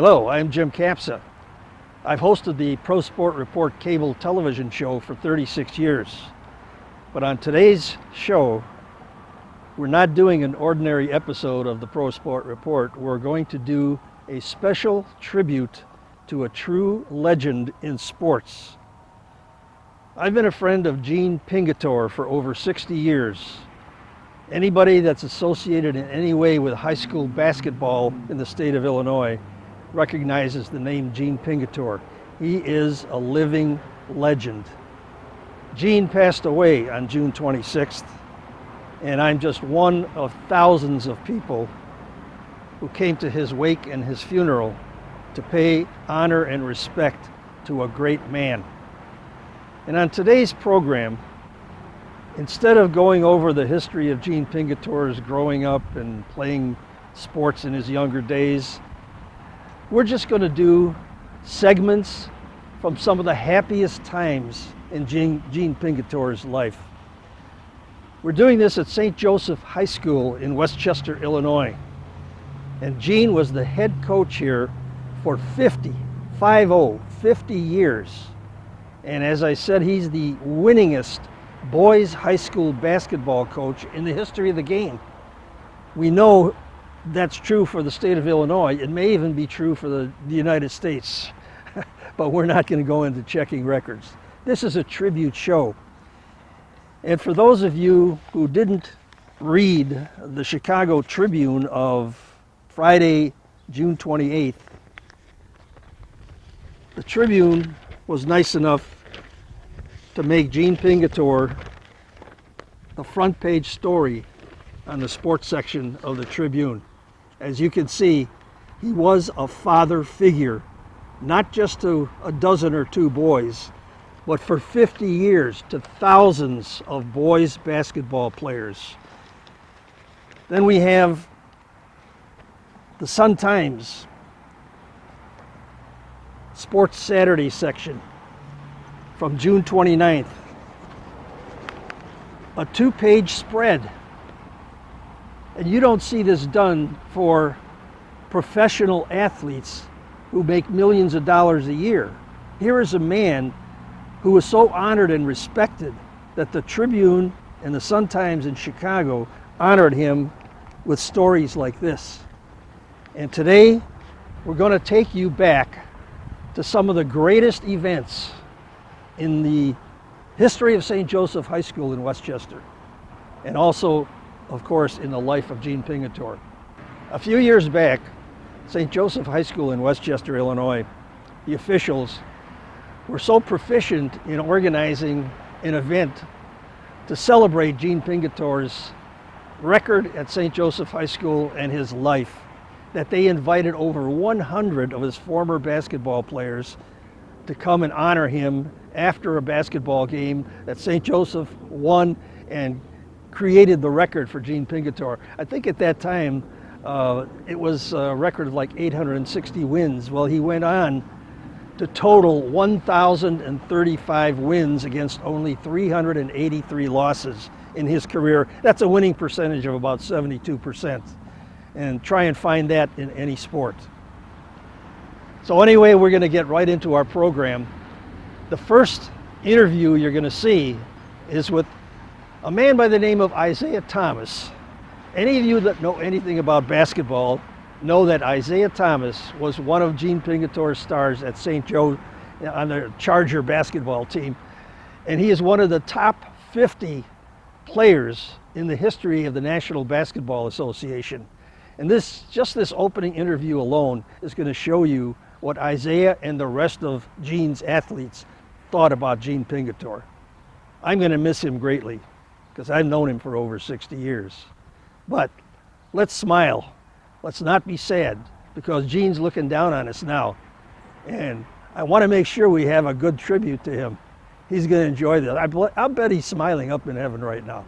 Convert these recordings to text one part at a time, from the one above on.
Hello, I'm Jim Kapsa. I've hosted the Pro Sport Report cable television show for 36 years. But on today's show, we're not doing an ordinary episode of the Pro Sport Report. We're going to do a special tribute to a true legend in sports. I've been a friend of Gene Pingatore for over 60 years. Anybody that's associated in any way with high school basketball in the state of Illinois recognizes the name Gene Pingatore. He is a living legend. Gene passed away on June 26th, and I'm just one of thousands of people who came to his wake and his funeral to pay honor and respect to a great man. And on today's program, instead of going over the history of Gene Pingatore's growing up and playing sports in his younger days, we're just going to do segments from some of the happiest times in Gene Pingatore's life. We're doing this at St. Joseph High School in Westchester, Illinois. And Gene was the head coach here for 50 years. And as I said, he's the winningest boys high school basketball coach in the history of the game. We know that's true for the state of Illinois. It may even be true for the United States, but we're not going to go into checking records. This is a tribute show. And for those of you who didn't read the Chicago Tribune of Friday, June 28th, the Tribune was nice enough to make Gene Pingatore the front page story on the sports section of the Tribune. As you can see, he was a father figure, not just to a dozen or two boys, but for 50 years to thousands of boys basketball players. Then we have the Sun-Times Sports Saturday section from June 29th. A two-page spread. And you don't see this done for professional athletes who make millions of dollars a year. Here is a man who was so honored and respected that the Tribune and the Sun-Times in Chicago honored him with stories like this. And today, we're going to take you back to some of the greatest events in the history of St. Joseph High School in Westchester, and also, of course, in the life of Gene Pingatore. A few years back, St. Joseph High School in Westchester, Illinois, the officials were so proficient in organizing an event to celebrate Gene Pingatore's record at St. Joseph High School and his life that they invited over 100 of his former basketball players to come and honor him after a basketball game that St. Joseph won and created the record for Gene Pingatore. I think at that time it was a record of like 860 wins. Well, he went on to total 1,035 wins against only 383 losses in his career. That's a winning percentage of about 72%. And try and find that in any sport. So anyway, we're going to get right into our program. The first interview you're going to see is with a man by the name of Isaiah Thomas. Any of you that know anything about basketball know that Isaiah Thomas was one of Gene Pingatore's stars at St. Joe on the Charger basketball team. And he is one of the top 50 players in the history of the National Basketball Association. And just this opening interview alone is going to show you what Isaiah and the rest of Gene's athletes thought about Gene Pingatore. I'm going to miss him greatly because I've known him for over 60 years. But let's smile. Let's not be sad because Gene's looking down on us now. And I want to make sure we have a good tribute to him. He's going to enjoy this. I'll bet he's smiling up in heaven right now.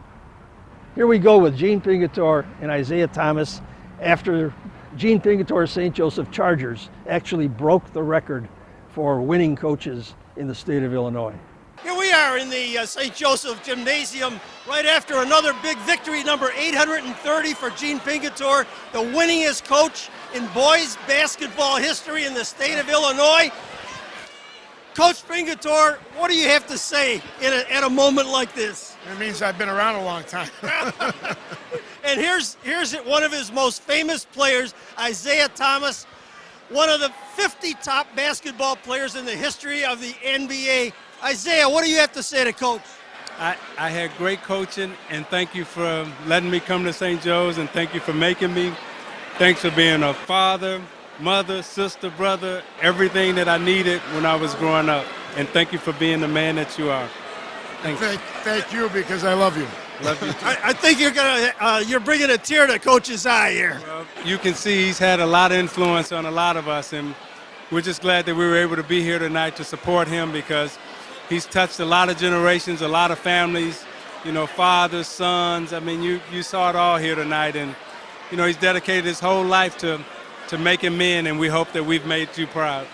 Here we go with Gene Pingatore and Isaiah Thomas after Gene Pingatore's St. Joseph Chargers actually broke the record for winning coaches in the state of Illinois. Here we are in the St. Joseph Gymnasium right after another big victory, number 830 for Gene Pingatore, the winningest coach in boys basketball history in the state of Illinois. Coach Pingatore, what do you have to say at a moment like this? It means I've been around a long time. And here's one of his most famous players, Isaiah Thomas, one of the 50 top basketball players in the history of the NBA. Isaiah, what do you have to say to Coach? I had great coaching, and thank you for letting me come to St. Joe's, and thank you for making me. Thanks for being a father, mother, sister, brother, everything that I needed when I was growing up. And thank you for being the man that you are. Thanks. Thank you, because I love you. Love you too. I think you're bringing a tear to Coach's eye here. Well, you can see he's had a lot of influence on a lot of us, and we're just glad that we were able to be here tonight to support him, because he's touched a lot of generations, a lot of families, fathers, sons. I mean, you saw it all here tonight, and he's dedicated his whole life to making men, and we hope that we've made you proud.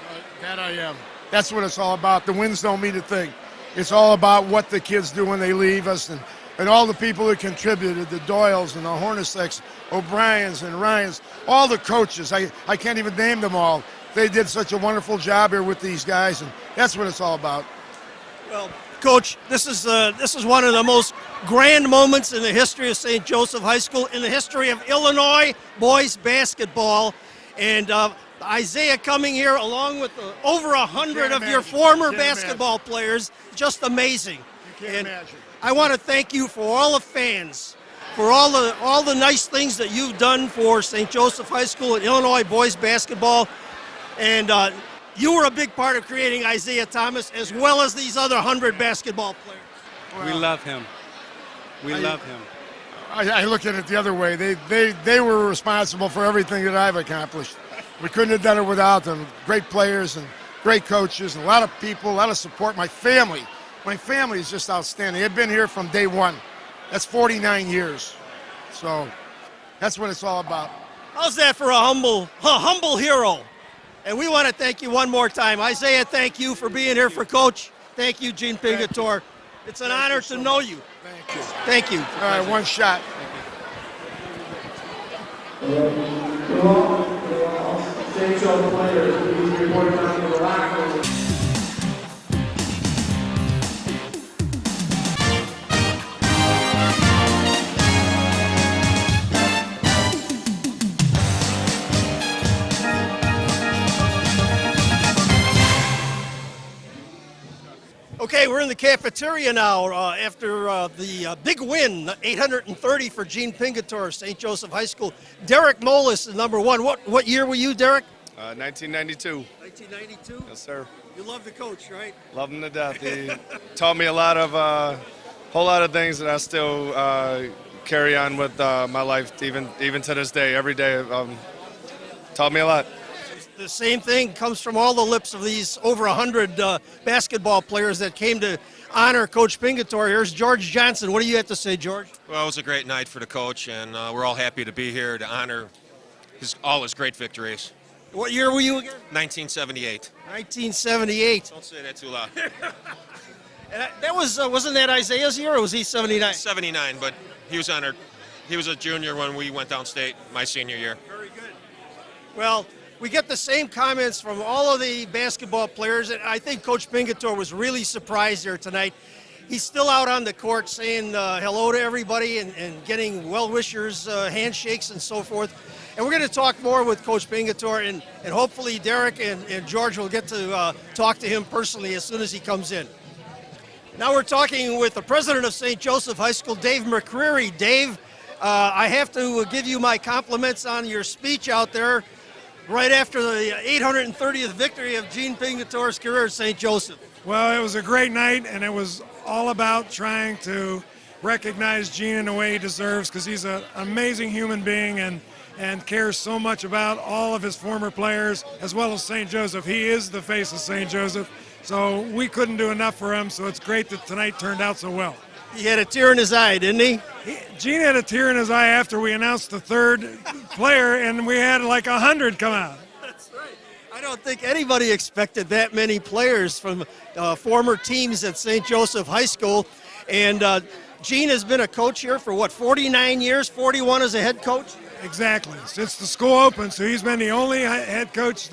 That I am. That's what it's all about. The wins don't mean a thing. It's all about what the kids do when they leave us, and all the people who contributed, the Doyles and the Hornaceks, O'Briens and Ryans, all the coaches. I can't even name them all. They did such a wonderful job here with these guys, and that's what it's all about. Well, Coach, this is one of the most grand moments in the history of St. Joseph High School, in the history of Illinois boys basketball. And Isaiah coming here along with over 100 of your former basketball players, just amazing. You can't imagine. I want to thank you for all the fans, for all the nice things that you've done for St. Joseph High School and Illinois boys basketball. And you were a big part of creating Isaiah Thomas, as well as these other 100 basketball players. We love him. We love him. I look at it the other way. They were responsible for everything that I've accomplished. We couldn't have done it without them. Great players and great coaches and a lot of people, a lot of support. My family is just outstanding. They've been here from day one. That's 49 years. So that's what it's all about. How's that for a humble hero? And we want to thank you one more time. Isaiah, thank you for being here for Coach. Thank you, Gene Pingatore. It's an honor to know you. Thank you. Thank you. All right, one shot. Okay, we're in the cafeteria now after the big win, 830 for Gene Pingatore, St. Joseph High School. Derek Molis is number one. What year were you, Derek? 1992. 1992? Yes, sir. You love the coach, right? Love him to death. He taught me a whole lot of things that I still carry on with my life, even to this day. Every day, taught me a lot. The same thing comes from all the lips of these over 100 basketball players that came to honor Coach Pingatore. Here's George Johnson. What do you have to say, George? Well, it was a great night for the coach, and we're all happy to be here to honor all his great victories. What year were you again? 1978. 1978. Don't say that too loud. And that wasn't that Isaiah's year, or was he 79? 79, but he was honored. He was a junior when we went downstate my senior year. Very good. Well, we get the same comments from all of the basketball players, and I think Coach Pingatore was really surprised here tonight. He's still out on the court saying hello to everybody and getting well-wishers, handshakes, and so forth. And we're going to talk more with Coach Pingatore, and hopefully Derek and George will get to talk to him personally as soon as he comes in. Now we're talking with the president of St. Joseph High School, Dave McCreary. Dave, I have to give you my compliments on your speech out there right after the 830th victory of Gene Pingatore's career at St. Joseph. Well, it was a great night, and it was all about trying to recognize Gene in the way he deserves, because he's an amazing human being and cares so much about all of his former players as well as St. Joseph. He is the face of St. Joseph, so we couldn't do enough for him, so it's great that tonight turned out so well. He had a tear in his eye, didn't he? Gene had a tear in his eye after we announced the third player, and we had like 100 come out. That's right. I don't think anybody expected that many players from former teams at St. Joseph High School. And Gene has been a coach here for, 49 years, 41 as a head coach? Exactly. Since the school opened, so he's been the only head coach,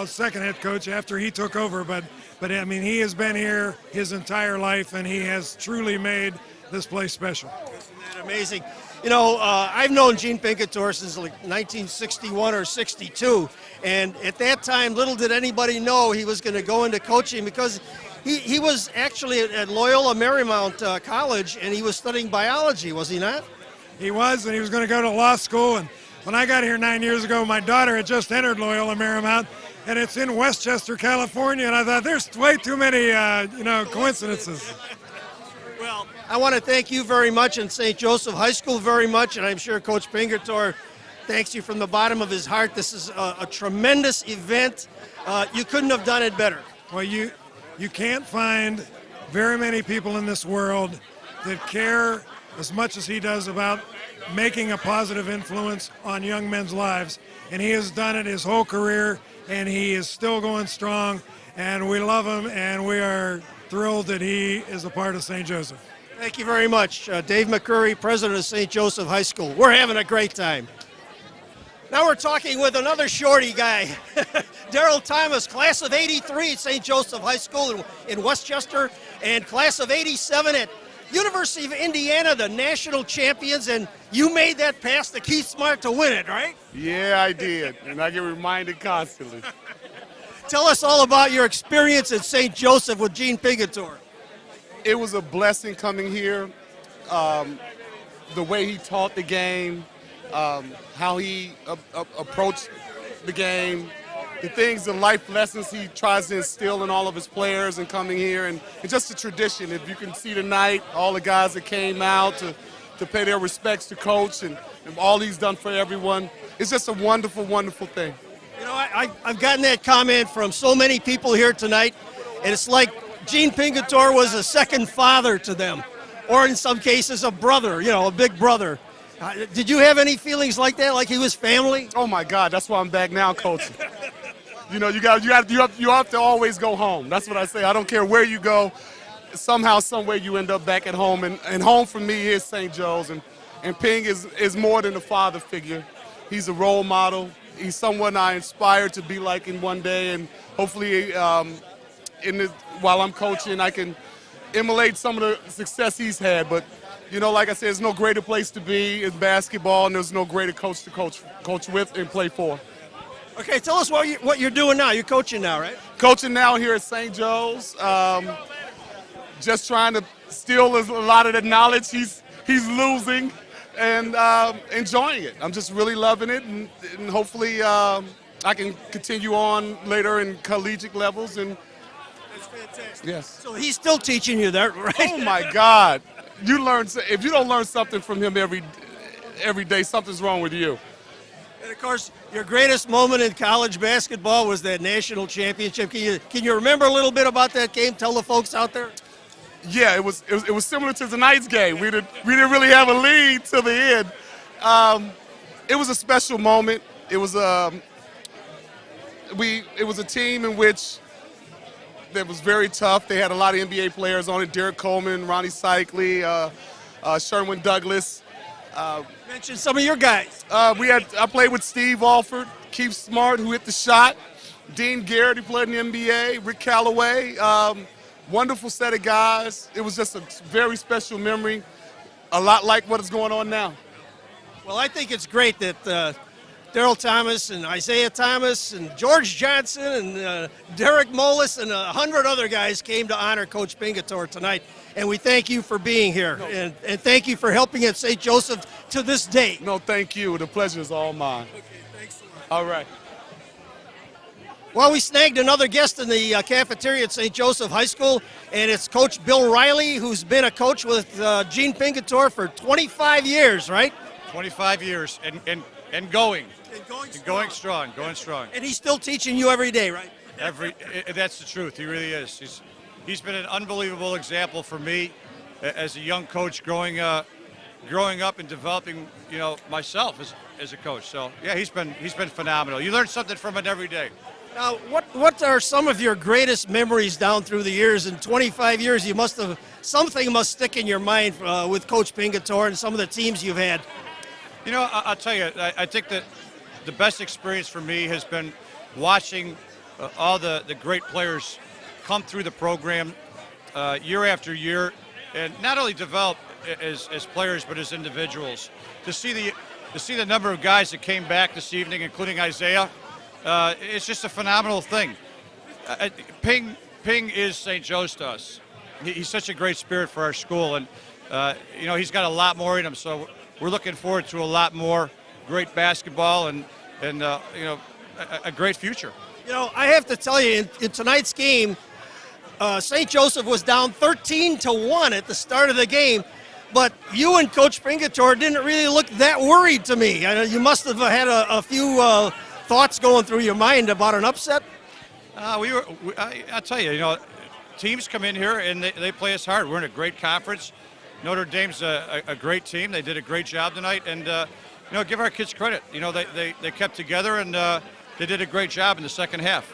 second head coach after he took over. But I mean, he has been here his entire life, and he has truly made this place special. Isn't that amazing? You know, I've known Gene Pingatore since like 1961 or 62, and at that time, little did anybody know he was going to go into coaching, because he was actually at Loyola Marymount College, and he was studying biology, was he not? He was, and he was going to go to law school. And when I got here 9 years ago, my daughter had just entered Loyola Marymount, and it's in Westchester, California. And I thought, there's way too many, coincidences. Well, I want to thank you very much, and St. Joseph High School very much, and I'm sure Coach Pingatore thanks you from the bottom of his heart. This is a tremendous event. You couldn't have done it better. Well, you can't find very many people in this world that care as much as he does about making a positive influence on young men's lives. And he has done it his whole career, and he is still going strong, and we love him, and we are thrilled that he is a part of St. Joseph. Thank you very much. Dave McCurry, president of St. Joseph High School. We're having a great time. Now we're talking with another shorty guy, Daryl Thomas, class of '83 at St. Joseph High School in Westchester, and class of '87 at University of Indiana, the national champions, and you made that pass to Keith Smart to win it, right? Yeah, I did, and I get reminded constantly. Tell us all about your experience at St. Joseph with Gene Pingatore. It was a blessing coming here. The way he taught the game, how he approached the game, the life lessons he tries to instill in all of his players and coming here, and just the tradition. If you can see tonight, all the guys that came out to pay their respects to Coach and all he's done for everyone, it's just a wonderful, wonderful thing. You know, I've gotten that comment from so many people here tonight, and it's like Gene Pingatore was a second father to them, or in some cases a brother, a big brother. Did you have any feelings like that, like he was family? Oh my God, that's why I'm back now coaching. You have to always go home. That's what I say. I don't care where you go. Somehow, some way, you end up back at home, and home for me is St. Joe's, and Ping is more than a father figure. He's a role model. He's someone I aspire to be like in one day, and hopefully, while I'm coaching, I can emulate some of the success he's had. But like I said, there's no greater place to be in basketball, and there's no greater coach to coach with and play for. Okay, tell us what you're doing now. You're coaching now, right? Coaching now here at St. Joe's. Just trying to steal a lot of the knowledge he's losing, and enjoying it. I'm just really loving it, and hopefully I can continue on later in collegiate levels. And That's fantastic. yes. So he's still teaching you that, right? Oh my God! If you don't learn something from him every day, something's wrong with you. And of course, your greatest moment in college basketball was that national championship. Can you remember a little bit about that game? Tell the folks out there. Yeah, it was similar to tonight's game. We didn't really have a lead till the end. It was a special moment. It was a team in which that was very tough. They had a lot of NBA players on it: Derek Coleman, Ronnie Cycli, Sherwin Douglas. Mention some of your guys. I played with Steve Alford, Keith Smart, who hit the shot, Dean Garrett, who played in the NBA, Rick Calloway. Wonderful set of guys. It was just a very special memory, a lot like what is going on now. Well, I think it's great that Daryl Thomas and Isaiah Thomas and George Johnson and Derek Molis and 100 other guys came to honor Coach Pingatore tonight. And we thank you for being here. And thank you for helping at St. Joseph to this day. No, thank you. The pleasure is all mine. Okay, thanks a lot. All right. Well, we snagged another guest in the cafeteria at St. Joseph High School, and it's Coach Bill Riley, who's been a coach with Gene Pingatore for 25 years, right? 25 years and going. And Going strong. And he's still teaching you every day, right? That's the truth. He really is. He's been an unbelievable example for me as a young coach growing up and developing, myself as a coach. So yeah, he's been phenomenal. You learn something from it every day. Now, what are some of your greatest memories down through the years? In 25 years, something must stick in your mind with Coach Pingatore and some of the teams you've had. You know, I'll tell you, I think that the best experience for me has been watching all the great players come through the program year after year, and not only develop as players but as individuals. To see the number of guys that came back this evening, including Isaiah, it's just a phenomenal thing. Ping is St. Joe's to us. He's such a great spirit for our school, and you know, he's got a lot more in him. So we're looking forward to a lot more great basketball and you know, a great future. You know, I have to tell you, in tonight's game, St. Joseph was down 13-1 at the start of the game, but you and Coach Pingatore didn't really look that worried to me. I know you must have had a few thoughts going through your mind about an upset. I'll tell you, you know, teams come in here and they play us hard. We're in a great conference. Notre Dame's a great team. They did a great job tonight, and you know, give our kids credit. You know, they kept together, and they did a great job in the second half.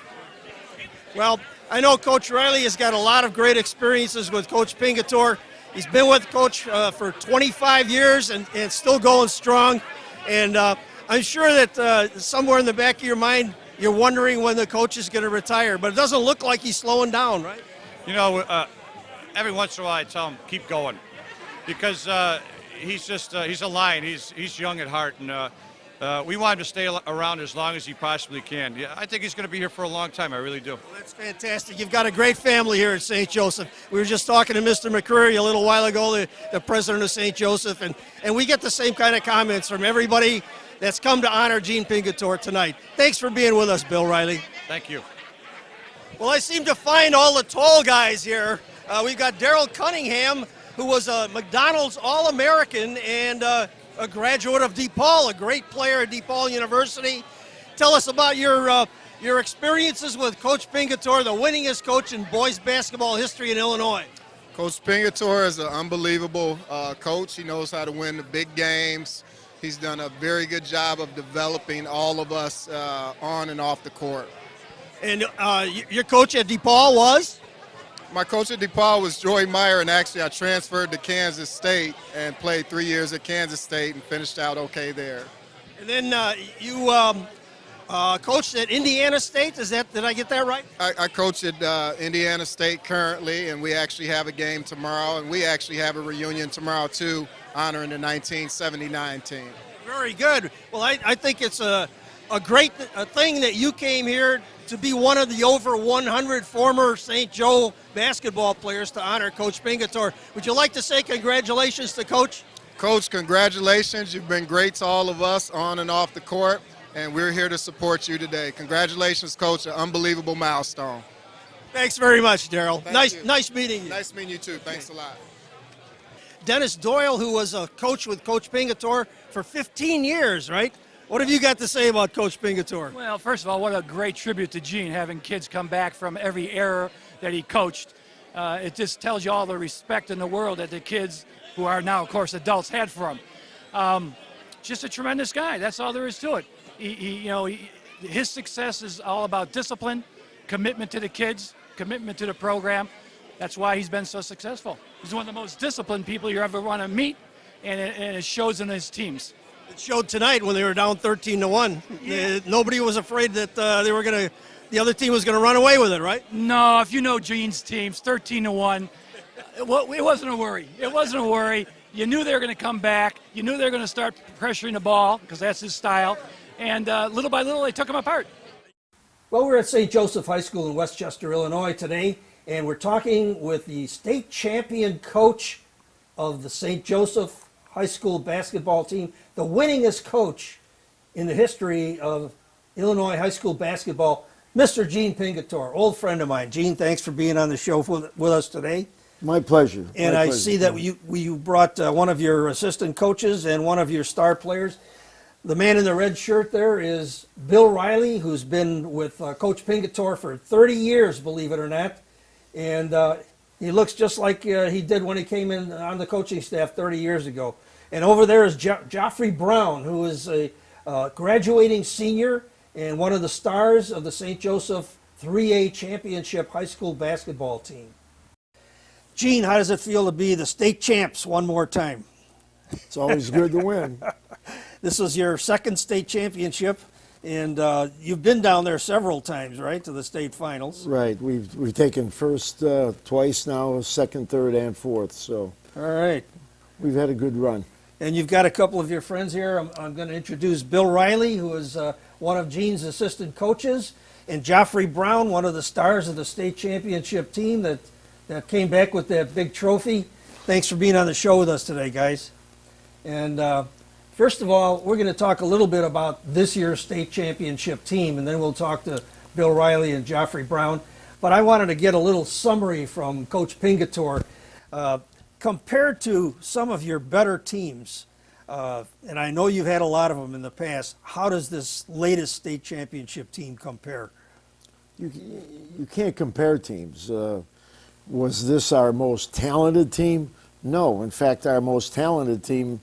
Well, I know Coach Riley has got a lot of great experiences with Coach Pingatore. He's been with Coach for 25 years and still going strong. And I'm sure that somewhere in the back of your mind, you're wondering when the coach is going to retire. But it doesn't look like he's slowing down, right? You know, every once in a while I tell him, keep going. Because he's a lion. He's young at heart. And we want him to stay around as long as he possibly can. Yeah, I think he's going to be here for a long time. I really do. Well, that's fantastic. You've got a great family here at St. Joseph. We were just talking to Mr. McCreary a little while ago, the president of St. Joseph, and we get the same kind of comments from everybody that's come to honor Gene Pingatore tonight. Thanks for being with us, Bill Riley. Thank you. Well, I seem to find all the tall guys here. We've got Daryl Cunningham, who was a McDonald's All-American and a graduate of DePaul, a great player at DePaul University. Tell us about your experiences with Coach Pingatore, the winningest coach in boys basketball history in Illinois. Coach Pingatore is an unbelievable coach. He knows how to win the big games. He's done a very good job of developing all of us on and off the court. And your coach at DePaul was? My coach at DePaul was Joey Meyer, and actually I transferred to Kansas State and played 3 years at Kansas State and finished out okay there. And then you coached at Indiana State. Did I get that right? I coach at Indiana State currently, and we actually have a game tomorrow, and we actually have a reunion tomorrow too, honoring the 1979 team. Very good. Well, I think it's a great thing that you came here to be one of the over 100 former St. Joe basketball players to honor Coach Pingatore. Would you like to say congratulations to Coach? Coach, congratulations. You've been great to all of us on and off the court, and we're here to support you today. Congratulations, Coach. An unbelievable milestone. Thanks very much, Daryl. Nice meeting you. Nice meeting you, too. Thanks a lot. Dennis Doyle, who was a coach with Coach Pingatore for 15 years, right? What have you got to say about Coach Pingatore? Well, first of all, what a great tribute to Gene, having kids come back from every era that he coached. It just tells you all the respect in the world that the kids, who are now, of course, adults, had for him. Just a tremendous guy. That's all there is to it. His success is all about discipline, commitment to the kids, commitment to the program. That's why he's been so successful. He's one of the most disciplined people you ever want to meet, and it shows in his teams. It showed tonight when they were down 13-1. Yeah. Nobody was afraid that the other team was going to run away with it, right? No, if you know Gene's teams, 13-1, it wasn't a worry. It wasn't a worry. You knew they were going to come back. You knew they were going to start pressuring the ball because that's his style. And little by little, they took him apart. Well, we're at St. Joseph High School in Westchester, Illinois today, and we're talking with the state champion coach of the St. Joseph High School basketball team, the winningest coach in the history of Illinois high school basketball, Mr. Gene Pingatore, old friend of mine. Gene, thanks for being on the show with us today. My pleasure. And I see that you brought one of your assistant coaches and one of your star players. The man in the red shirt there is Bill Riley, who's been with Coach Pingatore for 30 years, believe it or not. And he looks just like he did when he came in on the coaching staff 30 years ago. And over there is Joffrey Brown, who is a graduating senior and one of the stars of the St. Joseph 3A Championship high school basketball team. Gene, how does it feel to be the state champs one more time? It's always good to win. This was your second state championship, and you've been down there several times, right, to the state finals. Right. We've taken first twice now, second, third, and fourth. So All right. we've had a good run. And you've got a couple of your friends here. I'm going to introduce Bill Riley, who is one of Gene's assistant coaches, and Joffrey Brown, one of the stars of the state championship team that came back with that big trophy. Thanks for being on the show with us today, guys. And first of all, we're going to talk a little bit about this year's state championship team, and then we'll talk to Bill Riley and Joffrey Brown. But I wanted to get a little summary from Coach Pingatore. Compared to some of your better teams, and I know you've had a lot of them in the past, how does this latest state championship team compare? You can't compare teams. Was this our most talented team? No. In fact, our most talented team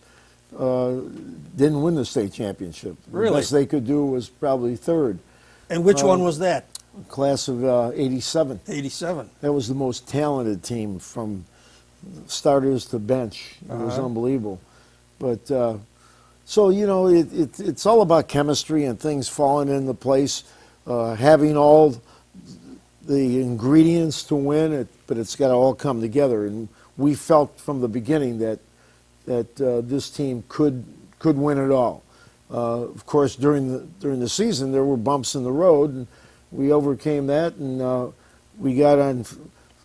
didn't win the state championship. Really? The best they could do was probably third. And which one was that? Class of 87. 87. That was the most talented team from starters to bench. It was unbelievable. But so, you know, it's all about chemistry and things falling into place, having all the ingredients to win it, but it's got to all come together. And we felt from the beginning that this team could win it all. Of course, during the season, there were bumps in the road, and we overcame that, and we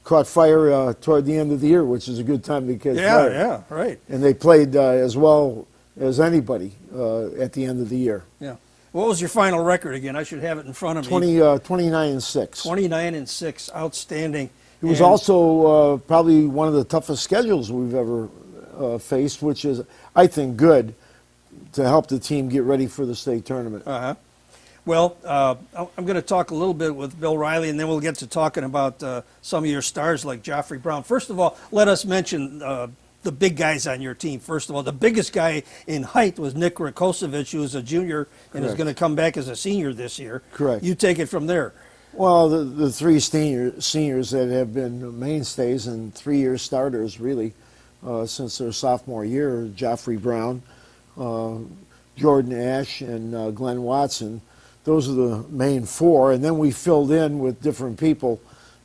caught fire toward the end of the year, which is a good time to catch fire. Yeah, right. And they played as well as anybody at the end of the year. Yeah. What was your final record again? I should have it in front of me. 29-6. 29-6. Outstanding. It was also probably one of the toughest schedules we've ever faced, which is, I think, good to help the team get ready for the state tournament. Well, I'm going to talk a little bit with Bill Riley, and then we'll get to talking about some of your stars like Joffrey Brown. First of all, let us mention the big guys on your team. First of all, the biggest guy in height was Nick Rakosevich, who is a junior and is going to come back as a senior this year. Correct. You take it from there. Well, the three seniors that have been mainstays and 3-year starters, really, since their sophomore year, Joffrey Brown, Jordan Ash, and Glenn Watson. Those are the main four, and then we filled in with different people.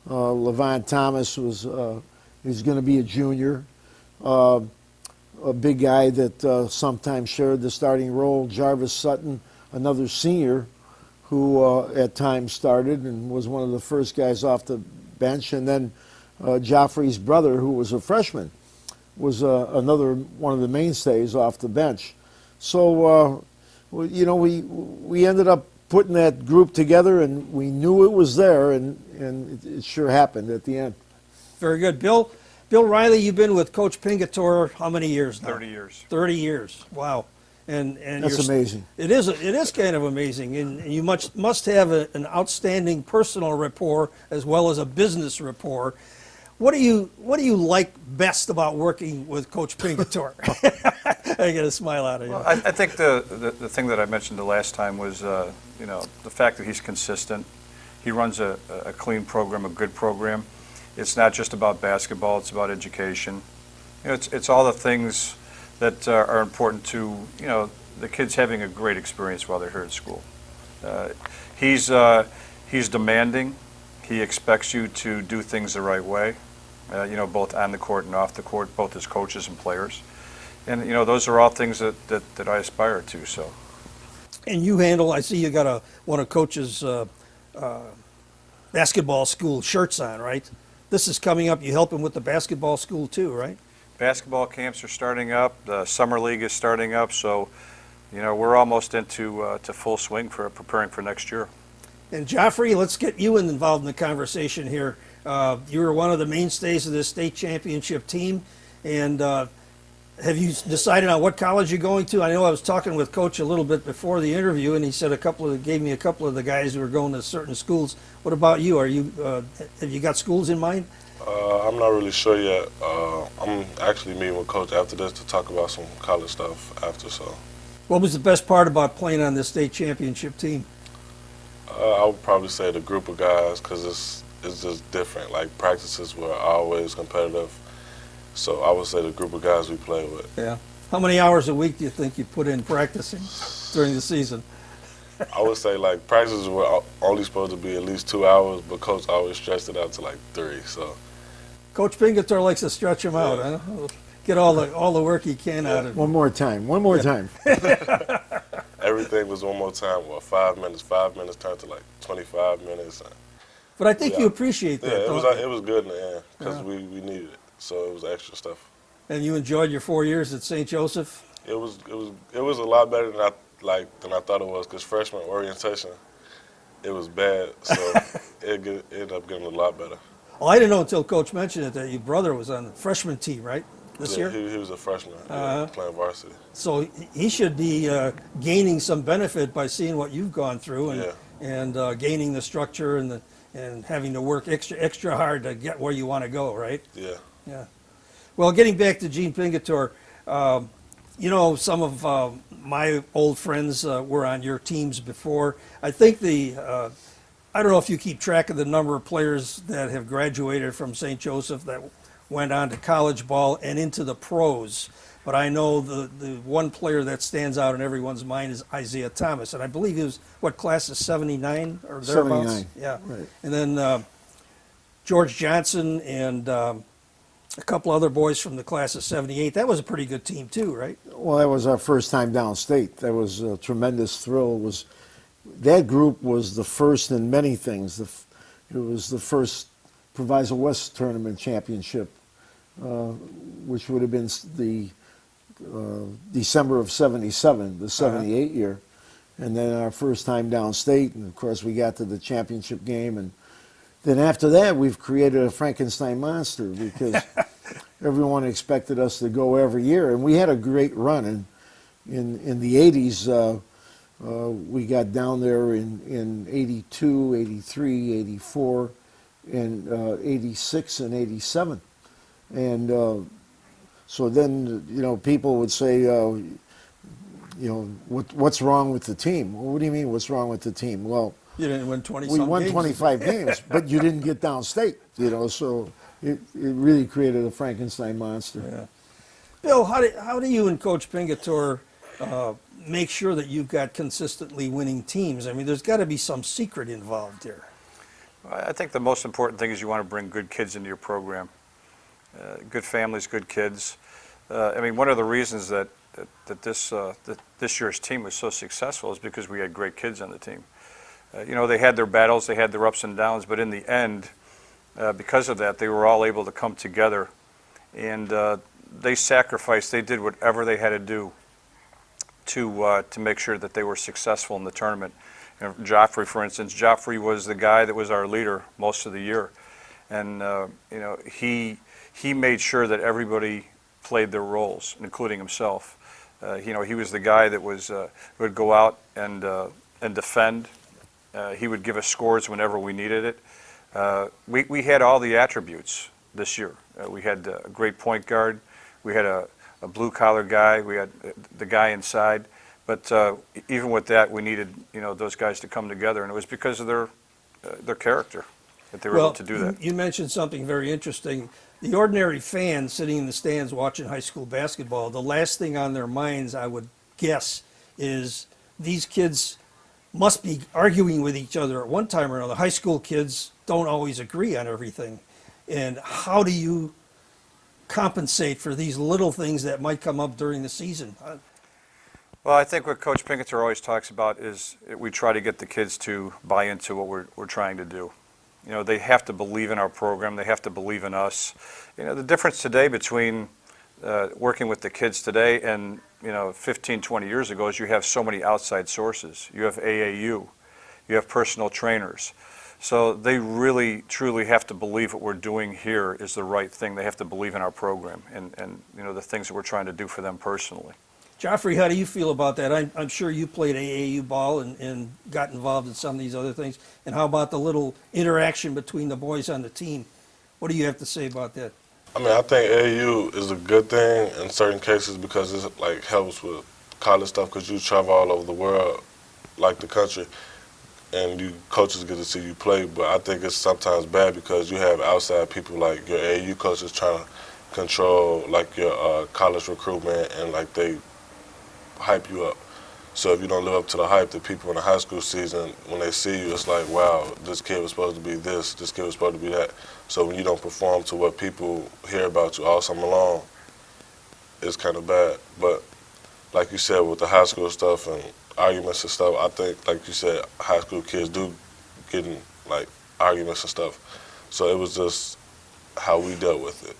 Levon Thomas he's going to be a junior. A big guy that sometimes shared the starting role, Jarvis Sutton, another senior who at times started and was one of the first guys off the bench. And then Joffrey's brother, who was a freshman, was another one of the mainstays off the bench. So, you know, we ended up putting that group together, and we knew it was there, and it sure happened at the end. Very good. Bill Riley, you've been with Coach Pingatore how many years now? 30 years. 30 years. Wow. And That's amazing. It is kind of amazing, and you must have an outstanding personal rapport as well as a business rapport. What do you like best about working with Coach Pingatore? I get a smile out of you. Well, I think the thing that I mentioned the last time was you know, the fact that he's consistent. He runs a clean program, a good program. It's not just about basketball; it's about education. You know, it's all the things that are important to, you know, the kids having a great experience while they're here at school. He's demanding. He expects you to do things the right way. You know, both on the court and off the court, both as coaches and players. And, you know, those are all things that I aspire to, so. And you handle, I see you got one of Coach's basketball school shirts on, right? This is coming up. You help him with the basketball school too, right? Basketball camps are starting up. The summer league is starting up. So, you know, we're almost into to full swing for preparing for next year. And Joffrey, let's get you involved in the conversation here. You were one of the mainstays of this state championship team, and have you decided on what college you're going to? I know I was talking with Coach a little bit before the interview, and he said gave me a couple of the guys who are going to certain schools. What about you? Have you got schools in mind? I'm not really sure yet. I'm actually meeting with Coach after this to talk about some college stuff after. So, what was the best part about playing on this state championship team? I would probably say the group of guys, because it's just different. Like, practices were always competitive. So I would say the group of guys we play with. Yeah. How many hours a week do you think you put in practicing during the season? I would say like practices were only supposed to be at least 2 hours, but coach always stretched it out to like 3. So Coach Pingatore likes to stretch them out. Huh? Get all the work he can out of it. One more time. One more time. everything was one more time. Well, 5 minutes. 5 minutes turned to like 25 minutes. But I think you appreciate that. Yeah, it was good in the end because we needed it. So it was extra stuff. And you enjoyed your 4 years at St. Joseph? It was a lot better than I thought it was, because freshman orientation, it was bad. So it ended up getting a lot better. Well, I didn't know until Coach mentioned it that your brother was on the freshman team, right? This year? He was a freshman playing varsity. So he should be gaining some benefit by seeing what you've gone through and gaining the structure and having to work extra hard to get where you want to go, right? Yeah. Yeah. Well, getting back to Gene Pingatore, you know, some of my old friends were on your teams before. I think I don't know if you keep track of the number of players that have graduated from St. Joseph that went on to college ball and into the pros. But I know the one player that stands out in everyone's mind is Isaiah Thomas. And I believe he was, what, class of 79 or thereabouts? 79. Yeah. Right. And then George Johnson and a couple other boys from the class of 78. That was a pretty good team too, right? Well, that was our first time downstate. That was a tremendous thrill. That group was the first in many things. It was the first Proviso West tournament championship, which would have been the December of 77, the 78 year. And then our first time downstate, and of course we got to the championship game. And then after that, we've created a Frankenstein monster because everyone expected us to go every year. And we had a great run. In the 80s, we got down there in 82, 83, 84, and 86 and 87. And so then, you know, people would say, you know, what's wrong with the team? Well, what do you mean, what's wrong with the team? Well, you didn't win 20 we won 25 games, but you didn't get downstate, you know, so it really created a Frankenstein monster. Yeah. Bill, how do you and Coach Pingatore make sure that you've got consistently winning teams? I mean, there's got to be some secret involved here. I think the most important thing is you want to bring good kids into your program. Good families, good kids. I mean, one of the reasons that this year's team was so successful is because we had great kids on the team. You know, they had their battles, they had their ups and downs, but in the end, because of that, they were all able to come together, and they sacrificed. They did whatever they had to do to make sure that they were successful in the tournament. You know, Joffrey, for instance, Joffrey was the guy that was our leader most of the year, and you know, he made sure that everybody played their roles, including himself. You know, he was the guy that would go out and defend. He would give us scores whenever we needed it. We had all the attributes this year. We had a great point guard. We had a blue-collar guy. We had the guy inside. But even with that, we needed, you know, those guys to come together, and it was because of their character that they were able to do that. You mentioned something very interesting. The ordinary fan sitting in the stands watching high school basketball, the last thing on their minds, I would guess, is these kids must be arguing with each other at one time or another. High school kids don't always agree on everything. And how do you compensate for these little things that might come up during the season? Well, I think what Coach Pingatore always talks about is we try to get the kids to buy into what we're trying to do. You know, they have to believe in our program. They have to believe in us. You know, the difference today between working with the kids today and, you know, 15, 20 years ago is you have so many outside sources. You have AAU. You have personal trainers. So they really, truly have to believe what we're doing here is the right thing. They have to believe in our program and you know, the things that we're trying to do for them personally. Joffrey, how do you feel about that? I'm sure you played AAU ball and got involved in some of these other things. And how about the little interaction between the boys on the team? What do you have to say about that? I mean, I think AAU is a good thing in certain cases because it like helps with college stuff because you travel all over the world, like the country, and you coaches get to see you play. But I think it's sometimes bad because you have outside people like your AAU coaches trying to control like your college recruitment, and like they hype you up. So if you don't live up to the hype that people in the high school season, when they see you, it's like, wow, this kid was supposed to be this kid was supposed to be that. So when you don't perform to what people hear about you all summer long, it's kind of bad. But like you said, with the high school stuff and arguments and stuff, I think, like you said, high school kids do get in like arguments and stuff. So it was just how we dealt with it.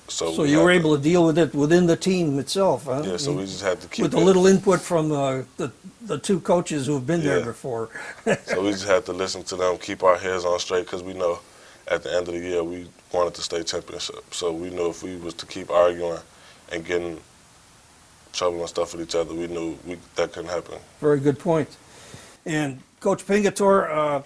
So you were able to deal with it within the team itself, huh? Yeah, so we just had to keep with it. a little input from the two coaches who have been there before. So we just had to listen to them, keep our heads on straight, because we know at the end of the year we wanted to stay championship. So we knew if we was to keep arguing and getting trouble and stuff with each other, we knew that couldn't happen. Very good point. And Coach Pingatore,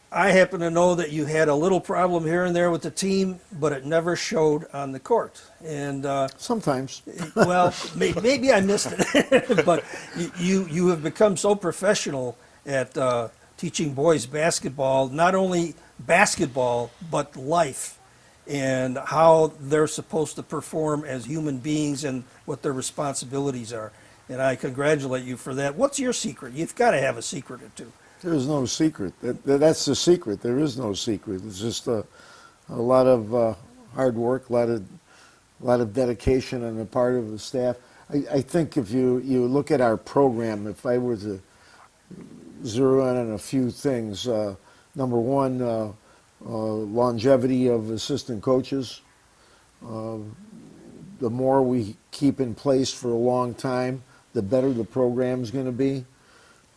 I happen to know that you had a little problem here and there with the team, but it never showed on the court. And sometimes, well, maybe I missed it, but you have become so professional at teaching boys basketball, not only basketball but life, and how they're supposed to perform as human beings and what their responsibilities are. And I congratulate you for that. What's your secret? You've got to have a secret or two. There's no secret. That's the secret. There is no secret. It's just a lot of hard work, a lot of dedication on the part of the staff. I think if you look at our program, if I were to zero in on a few things, number one, longevity of assistant coaches. The more we keep in place for a long time, the better the program's going to be.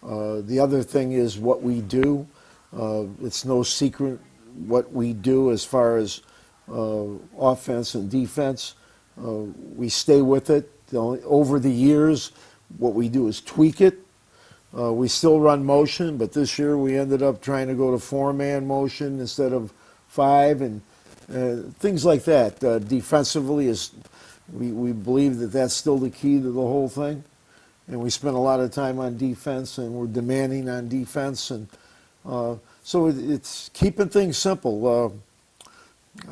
The other thing is what we do. It's no secret what we do as far as offense and defense. We stay with it. Over the years, what we do is tweak it. We still run motion, but this year we ended up trying to go to 4-man motion instead of 5, and things like that. Defensively, we believe that that's still the key to the whole thing. And we spend a lot of time on defense, and we're demanding on defense, and so it's keeping things simple.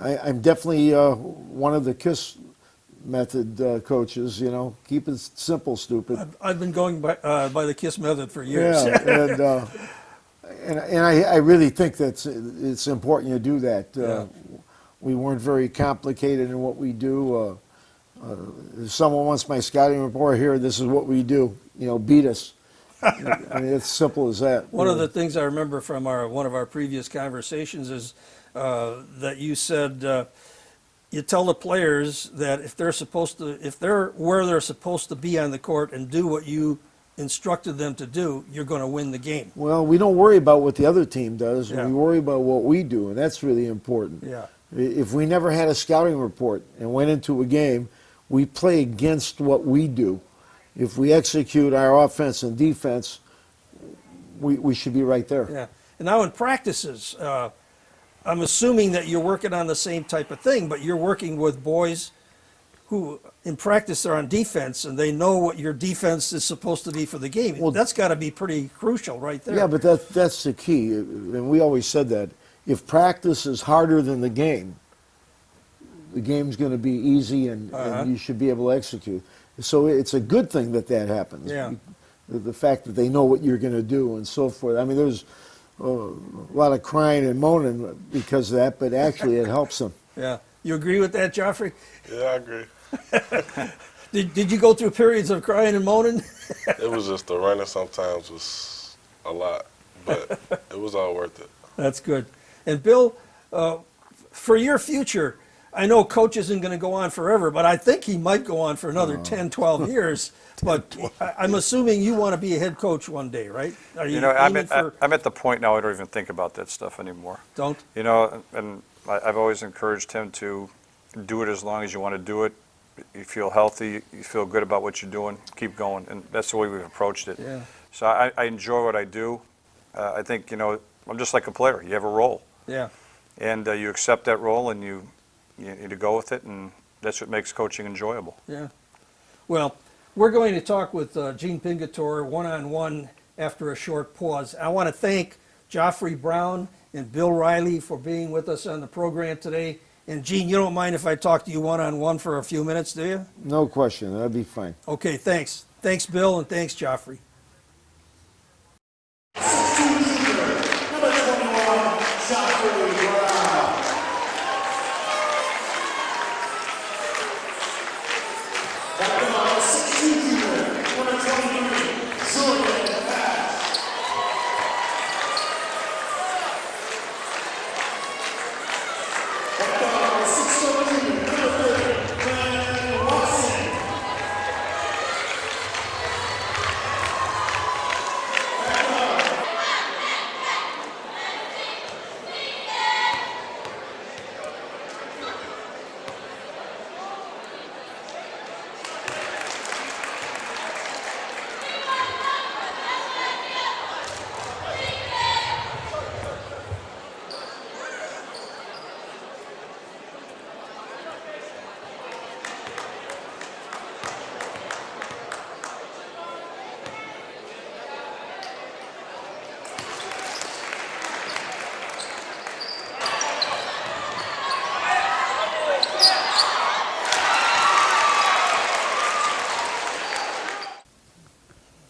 I'm definitely one of the KISS method coaches. Keep it simple, stupid. I've been going by the KISS method for years. Yeah, and I really think that it's important you do that. We weren't very complicated in what we do. If someone wants my scouting report here, this is what we do. Beat us. I mean, it's simple as that. One of the things I remember from one of our previous conversations is that you said you tell the players that if they're where they're supposed to be on the court and do what you instructed them to do, you're going to win the game. Well, we don't worry about what the other team does. Yeah. We worry about what we do, and that's really important. Yeah. If we never had a scouting report and went into a game, we play against what we do. If we execute our offense and defense, we should be right there. Yeah. And now in practices, I'm assuming that you're working on the same type of thing, but you're working with boys who in practice are on defense, and they know what your defense is supposed to be for the game. Well, that's got to be pretty crucial right there. Yeah, but that's the key. And we always said that. If practice is harder than the game's going to be easy, and you should be able to execute. So it's a good thing that happens. Yeah. The fact that they know what you're going to do and so forth. I mean, there's a lot of crying and moaning because of that, but actually it helps them. Yeah. You agree with that, Joffrey? Yeah, I agree. Did you go through periods of crying and moaning? It was just the running sometimes was a lot, but it was all worth it. That's good. And Bill, for your future, I know coach isn't going to go on forever, but I think he might go on for another 10, 12 years. But I'm assuming you want to be a head coach one day, right? Are you I'm at the point now I don't even think about that stuff anymore. Don't? And I've always encouraged him to do it as long as you want to do it. You feel healthy, you feel good about what you're doing, keep going. And that's the way we've approached it. Yeah. So I enjoy what I do. I think, I'm just like a player. You have a role. Yeah. And you accept that role, and you need to go with it, and that's what makes coaching enjoyable. Yeah. Well, we're going to talk with Gene Pingatore one-on-one after a short pause. I want to thank Joffrey Brown and Bill Riley for being with us on the program today, And Gene, you don't mind if I talk to you one-on-one for a few minutes, do you? No question. That'd be fine. Okay, thanks. Thanks, Bill, and thanks, Joffrey. Number 21, Joffrey Brown. Back to number 16, number 23, Jordan Ash. Back to number 613, number 30, Brandon Watson.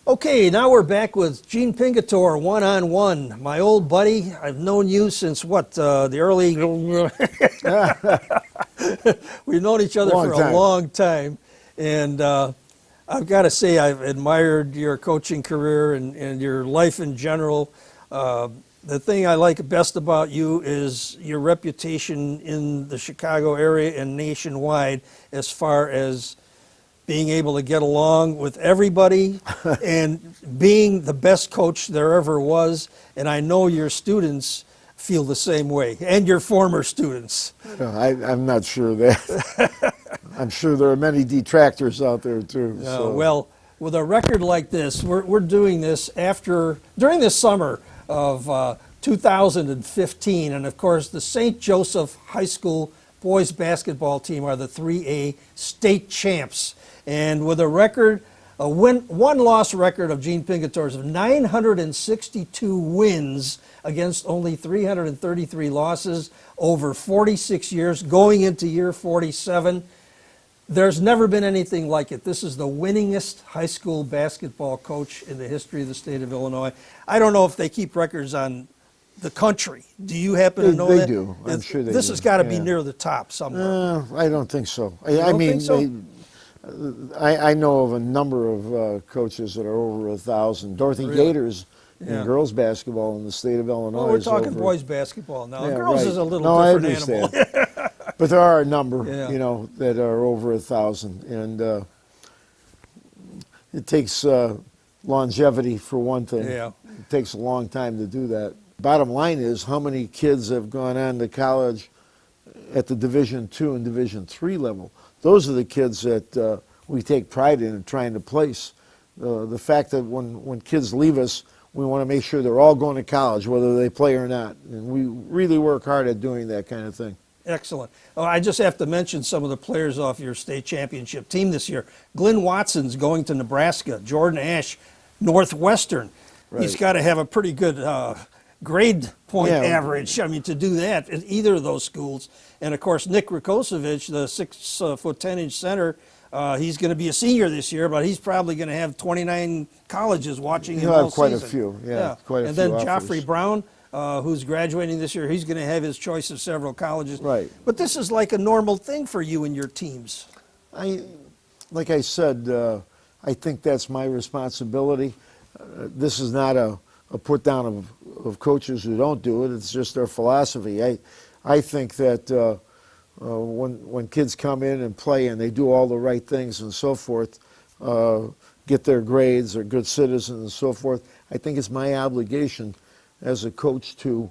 Okay, now we're back with Gene Pingatore, one-on-one. My old buddy, I've known you since what, the early... We've known each other for a long time. And I've got to say, I've admired your coaching career and your life in general. The thing I like best about you is your reputation in the Chicago area and nationwide as far as being able to get along with everybody and being the best coach there ever was. And I know your students feel the same way, and your former students. I'm not sure of that. I'm sure there are many detractors out there too. So. Well, with a record like this, we're doing this during the summer of 2015, and of course the St. Joseph High School boys basketball team are the 3A state champs. And with a record, a one-loss record of Gene Pingatore's of 962 wins against only 333 losses over 46 years, going into year 47. There's never been anything like it. This is the winningest high school basketball coach in the history of the state of Illinois. I don't know if they keep records on the country. Do you happen to know that? They do. I'm sure they do. This has got to be near the top somewhere. I don't think so. I mean, I know of a number of coaches that are over 1,000. Dorothy Gators in girls basketball in the state of Illinois. Well, we're talking boys basketball now. Yeah, girls is a little different animal. But there are a number, that are over 1,000, and it takes longevity for one thing. Yeah. It takes a long time to do that. Bottom line is, how many kids have gone on to college at the Division II and Division III level? Those are the kids that we take pride in trying to place. The fact that when kids leave us, we want to make sure they're all going to college, whether they play or not. And we really work hard at doing that kind of thing. Excellent. Oh, I just have to mention some of the players off your state championship team this year. Glenn Watson's going to Nebraska. Jordan Ash, Northwestern. Right. He's got to have a pretty good grade point average, I mean, to do that at either of those schools. And, of course, Nick Rakosevich, the 6-foot 10-inch center, he's going to be a senior this year, but he's probably going to have 29 colleges watching him all season. He'll have quite a few, quite a few. And then offers. Joffrey Brown, who's graduating this year, he's going to have his choice of several colleges. Right. But this is like a normal thing for you and your teams. Like I said, I think that's my responsibility. This is not a put down of coaches who don't do it. It's just their philosophy. I think that when kids come in and play and they do all the right things and so forth, get their grades, are good citizens and so forth, I think it's my obligation as a coach to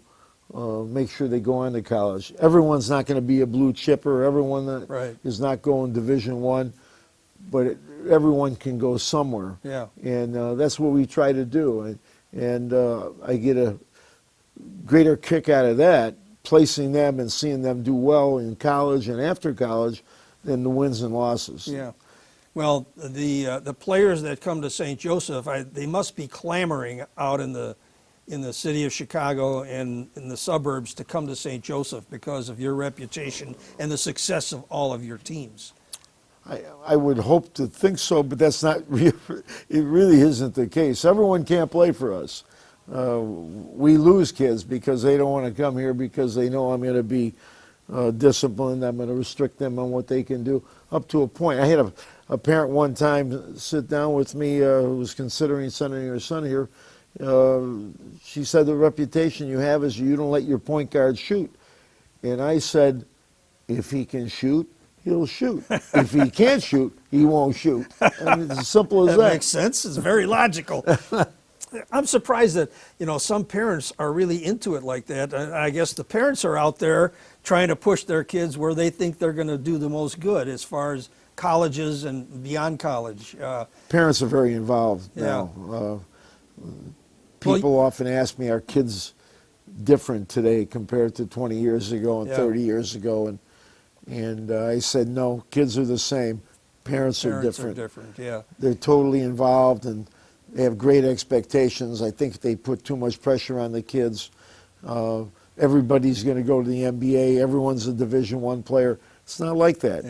make sure they go on to college. Everyone's not going to be a blue chipper. Everyone that is not going Division I, but everyone can go somewhere. Yeah. And that's what we try to do. And I get a greater kick out of that, placing them and seeing them do well in college and after college, than the wins and losses. Yeah. Well, the players that come to St. Joseph, they must be clamoring out in the in the city of Chicago and in the suburbs to come to St. Joseph because of your reputation and the success of all of your teams. I would hope to think so, but that's not. It really isn't the case. Everyone can't play for us. We lose kids because they don't want to come here because they know I'm going to be disciplined. I'm going to restrict them on what they can do up to a point. I had a parent one time sit down with me who was considering sending her son here. She said the reputation you have is you don't let your point guard shoot. And I said, if he can shoot, he'll shoot. If he can't shoot, he won't shoot. And it's as simple as that. That makes sense. It's very logical. I'm surprised that, some parents are really into it like that. I guess the parents are out there trying to push their kids where they think they're going to do the most good as far as colleges and beyond college. Parents are very involved now. People often ask me, are kids different today compared to 20 years ago and 30 years ago? And I said, no, kids are the same. Parents are different. Yeah. They're totally involved and they have great expectations. I think they put too much pressure on the kids. Everybody's going to go to the NBA. Everyone's a Division I player. It's not like that,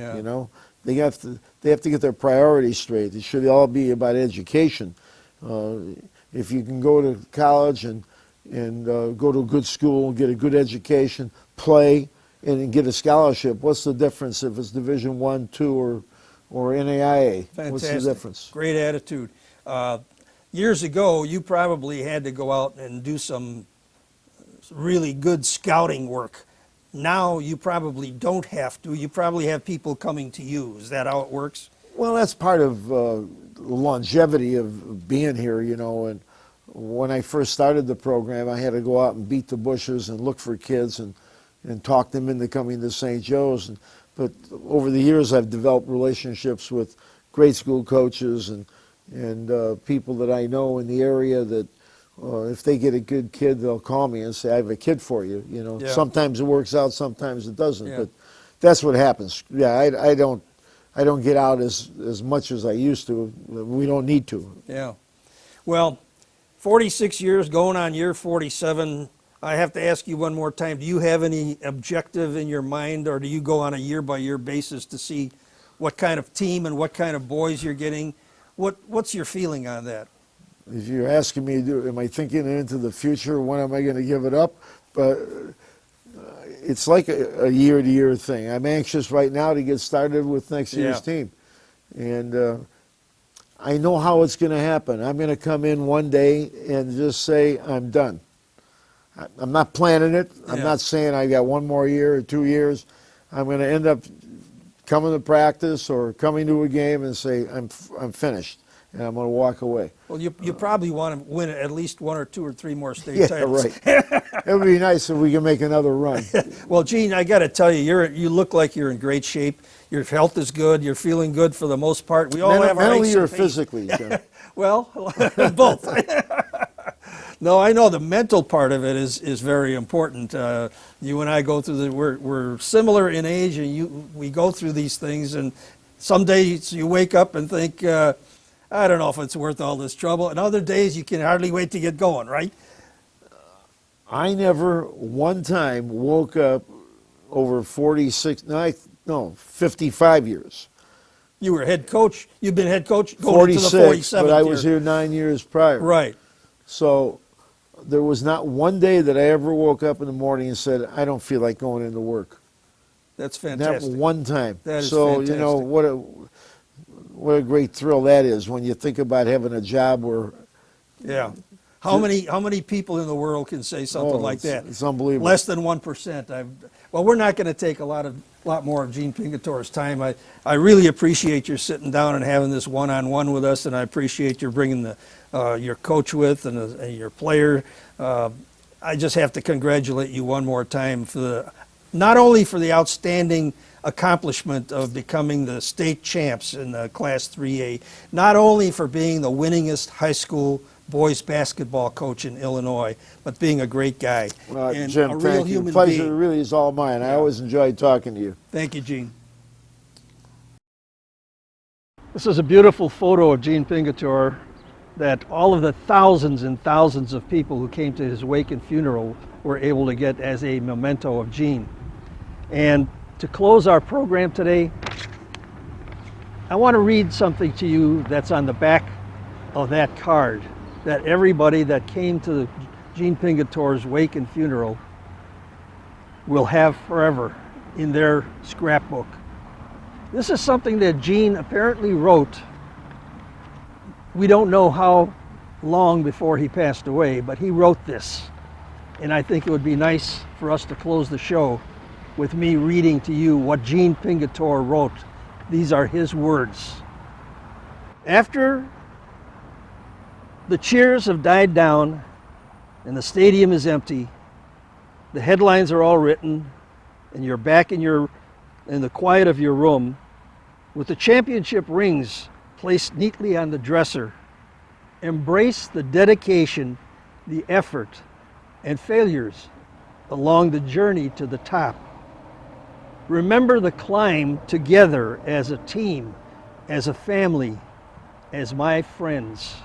They have to get their priorities straight. It should all be about education. If you can go to college and go to a good school, get a good education, play, and get a scholarship, what's the difference if it's Division I, II, or NAIA? Fantastic. What's the difference? Great attitude. Years ago, you probably had to go out and do some really good scouting work. Now you probably don't have to. You probably have people coming to you. Is that how it works? Well, that's part of the longevity of being here, And when I first started the program, I had to go out and beat the bushes and look for kids and talk them into coming to St. Joe's. But over the years, I've developed relationships with grade school coaches and people that I know in the area that if they get a good kid, they'll call me and say, I have a kid for you. Yeah. Sometimes it works out, sometimes it doesn't. But that's what happens. Yeah, I don't get out as much as I used to. We don't need to. Yeah. Well, 46 years, going on year 47. I have to ask you one more time, do you have any objective in your mind, or do you go on a year-by-year basis to see what kind of team and what kind of boys you're getting? What's your feeling on that? If you're asking me, am I thinking into the future, when am I going to give it up? But it's like a year-to-year thing. I'm anxious right now to get started with next year's team. And I know how it's going to happen. I'm going to come in one day and just say, I'm done. I'm not planning it. I'm not saying I got one more year or 2 years. I'm going to end up coming to practice or coming to a game and say, I'm finished, and I'm going to walk away. Well, you probably want to win at least 1 or 2 or 3 more state titles. Right. It would be nice if we can make another run. Well, Gene, I got to tell you, you look like you're in great shape. Your health is good. You're feeling good for the most part. We all have our mentally aches or and pains. physically, Jim? Well, both. No, I know the mental part of it is very important. You and I go through we're similar in age, and we go through these things, and some days you wake up and think, I don't know if it's worth all this trouble, and other days you can hardly wait to get going, right? I never one time woke up over 55 years. You were head coach. You've been head coach going 46, into the 47th but I was year. here 9 years prior. Right. So there was not one day that I ever woke up in the morning and said, I don't feel like going into work. That's fantastic. Never one time. That is so, fantastic. what a great thrill that is when you think about having a job where... Yeah. How many people in the world can say something like that? It's unbelievable. Less than 1%. Well, we're not going to take a lot more of Gene Pingatore's time. I really appreciate your sitting down and having this one-on-one with us, and I appreciate your bringing your coach with and your player. I just have to congratulate you one more time for not only for the outstanding accomplishment of becoming the state champs in Class 3A, not only for being the winningest high school boys basketball coach in Illinois, but being a great guy and Jim, a real thank you. human Pleasure being. really is all mine. I always enjoyed talking to you. Thank you, Gene. This is a beautiful photo of Gene Pingatore that all of the thousands and thousands of people who came to his wake and funeral were able to get as a memento of Gene. And to close our program today, I want to read something to you that's on the back of that card that everybody that came to Gene Pingatore's wake and funeral will have forever in their scrapbook. This is something that Gene apparently wrote. We don't know how long before he passed away, but he wrote this. And I think it would be nice for us to close the show with me reading to you what Gene Pingatore wrote. These are his words. After the cheers have died down and the stadium is empty, the headlines are all written, and you're back in the quiet of your room with the championship rings placed neatly on the dresser. Embrace the dedication, the effort, and failures along the journey to the top. Remember the climb together as a team, as a family, as my friends.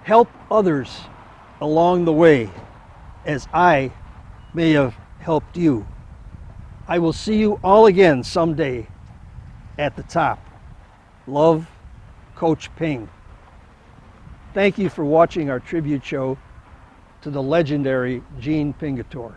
Help others along the way as I may have helped you. I will see you all again someday at the top. Love, Coach Ping. Thank you for watching our tribute show to the legendary Gene Pingatore.